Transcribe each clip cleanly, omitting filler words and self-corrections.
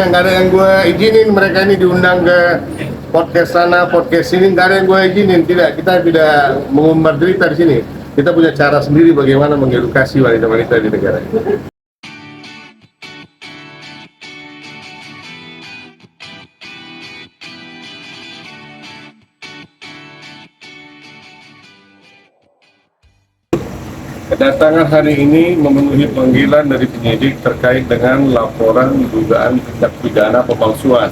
nggak ada yang gue izinin mereka ini diundang ke podcast sana, podcast sini, nggak ada yang gue izinin. Tidak, kita tidak mengumbar cerita di sini. Kita punya cara sendiri bagaimana mengedukasi wanita-wanita di negara ini. Kedatangan hari ini memenuhi panggilan dari penyidik terkait dengan laporan dugaan tindak pidana pemalsuan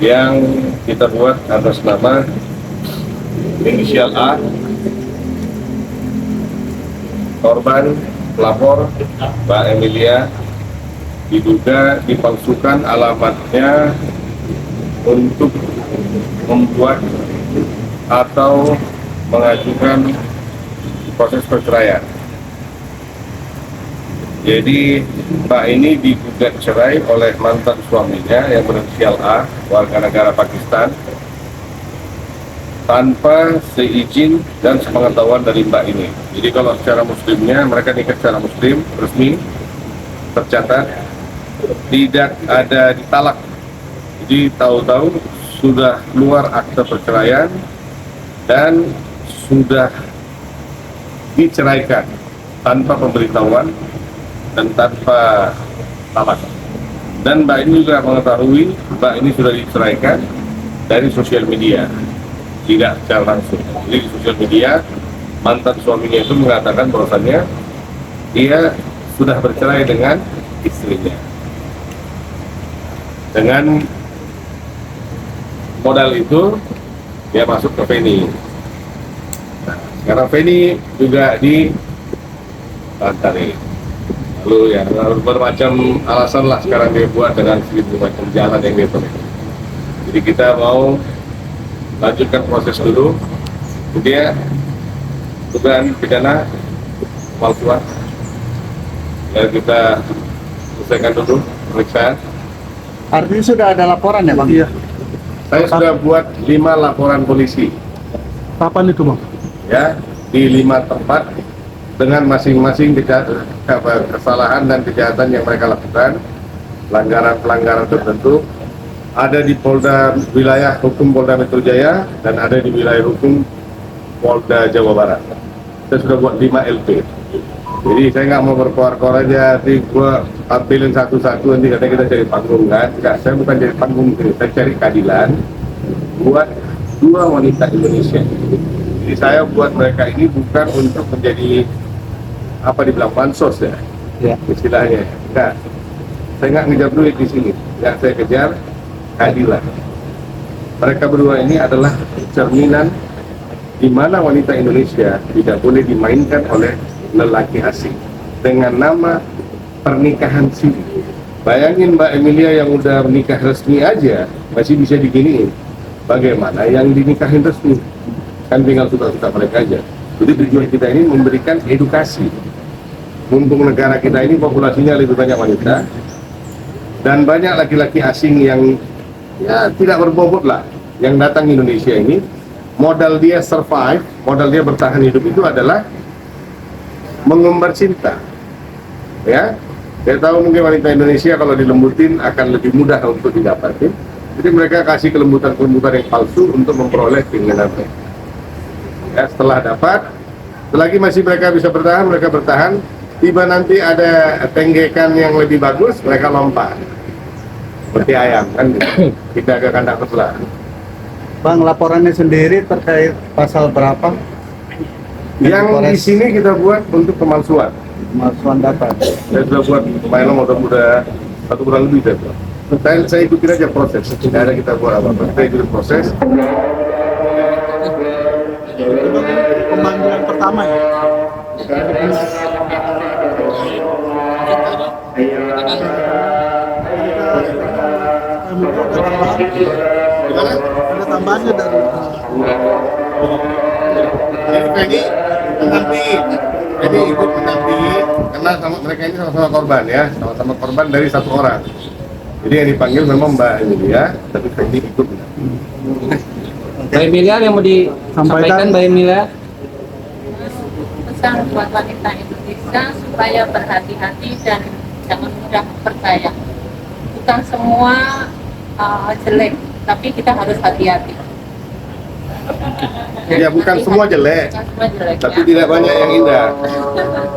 yang kita buat atas nama inisial A, korban pelapor Mbak Emilia, diduga dipalsukan alamatnya untuk membuat atau mengajukan proses perceraian. Jadi Mbak ini digugat cerai oleh mantan suaminya yang berinisial A, warga negara Pakistan, tanpa seizin dan sepengetahuan dari Mbak ini. Jadi kalau secara muslimnya, mereka nikah secara muslim, resmi, tercatat, tidak ada ditalak. Jadi tahu-tahu sudah keluar akte perceraian dan sudah diceraikan tanpa pemberitahuan dan tanpa talak. Dan Mbak ini juga mengetahui Mbak ini sudah diceraikan dari sosial media, tidak secara langsung. Jadi di sosial media mantan suaminya itu mengatakan bahwasannya dia sudah bercerai dengan istrinya. Dengan modal itu dia masuk ke Feni. Karena Feni juga dibantari, lalu ya bermacam alasan lah sekarang dia buat dengan seribu macam jalan yang dia temui. Jadi kita mau lanjutkan proses dulu, dia dugaan pidana pemalsuan. Ya, kita selesaikan dulu pemeriksaan. Artinya sudah ada laporan ya Bang? Iya. Saya sudah buat 5 laporan polisi. Kapan itu Bang? Ya, di 5 tempat dengan masing-masing kesalahan dan kejahatan yang mereka lakukan, pelanggaran-pelanggaran tertentu, ada di Polda wilayah hukum Polda Metro Jaya dan ada di wilayah hukum Polda Jawa Barat. Saya sudah buat 5 LP. Jadi saya nggak mau berkoar-koar aja, nanti gua tampilin satu-satu, nanti katanya kita cari panggung kan? Enggak, saya bukan cari panggung, saya cari keadilan buat 2 wanita Indonesia. Jadi saya buat mereka ini bukan untuk menjadi apa dibilang bansos ya, istilahnya. Enggak, saya nggak ngejar duit di sini. Yang saya kejar keadilan. Mereka berdua ini adalah cerminan di mana wanita Indonesia tidak boleh dimainkan oleh lelaki asing dengan nama pernikahan siri. Bayangin Mbak Emilia yang udah menikah resmi aja masih bisa diginiin. Bagaimana yang dinikahin resmi? Kan tinggal suka-suka mereka aja. Jadi tujuan kita ini memberikan edukasi. Mumpung negara kita ini populasinya lebih banyak wanita dan banyak laki-laki asing yang ya tidak berbobot lah yang datang ke Indonesia ini, modal dia survive, modal dia bertahan hidup itu adalah mengumbar cinta. Ya, saya tahu mungkin wanita Indonesia kalau dilembutin akan lebih mudah untuk didapatin. Jadi mereka kasih kelembutan-kelembutan yang palsu untuk memperoleh keinginan mereka. Ya, setelah dapat, selagi masih mereka bisa bertahan, mereka bertahan. Tiba nanti ada tenggekan yang lebih bagus, mereka lompat seperti ayam kan, kita ke kandang sebelah. Bang, laporannya sendiri terkait pasal berapa? Yang di sini kita buat untuk pemalsuan. Pemalsuan data. Saya sudah buat lumayan udah 1 bulan lebih saya buat. Saya ikutin aja proses, tidak ada kita buat apa-apa. Kita ikutin proses. Pemanggilan pertama ya? Gimana? Ada tambahannya dari Jadi ini ikut mendampingi karena mereka ini sama-sama korban ya, sama-sama korban dari 1 orang. Jadi yang dipanggil memang Mbak Emilia, tapi Fendi ikut mendampingi. Mbak Emilia yang mau disampaikan Mbak Emilia? Pesan buat wanita Indonesia supaya berhati-hati dan jangan mudah percaya. bukan semua jelek, tapi kita harus hati-hati. Ya bukan semua jelek, Bukan semua jelek, tapi ya. tidak banyak yang indah.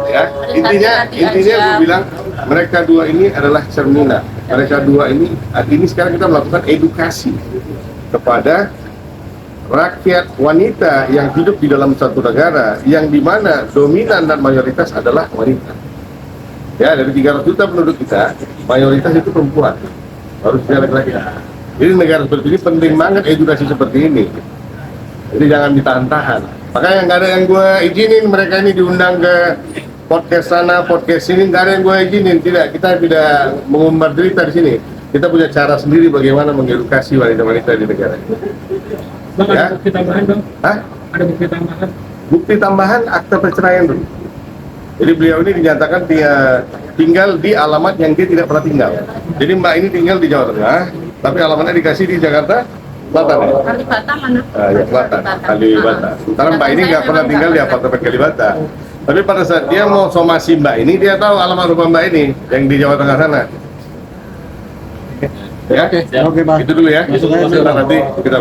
Ya, intinya hati-hati aja. gue bilang mereka dua ini adalah cerminan. Mereka dua ini sekarang kita melakukan edukasi kepada rakyat wanita yang hidup di dalam satu negara yang dimana dominan dan mayoritas adalah wanita. Ya, dari 300 juta penduduk kita, mayoritas itu perempuan, harus laki-laki. Jadi negara seperti ini penting banget edukasi seperti ini. Jadi jangan ditahan-tahan. Makanya nggak ada yang gue izinin mereka ini diundang ke podcast sana, podcast sini, nggak ada yang gue izinin. Tidak, kita tidak mengumbar cerita di sini. Kita punya cara sendiri bagaimana mengedukasi wanita-wanita di negara ini. Bang, Ya. ada bukti tambahan bang? Hah? Ada bukti tambahan? Bukti tambahan akta perceraian dulu. Jadi beliau ini dinyatakan dia tinggal di alamat yang dia tidak pernah tinggal. Jadi Mbak ini tinggal di Jawa Tengah, tapi alamatnya dikasih di Jakarta Selatan ya? Kalibata mana? Ya Selatan, Kalibata. Sementara Mbak ini nggak pernah tinggal di apartemen Kalibata. Tapi pada saat dia mau somasi Mbak ini, dia tahu alamat rumah Mbak ini yang di Jawa Tengah sana. Ya, Oke, Bang. itu dulu ya. Masuk aja, Sebentar nanti kita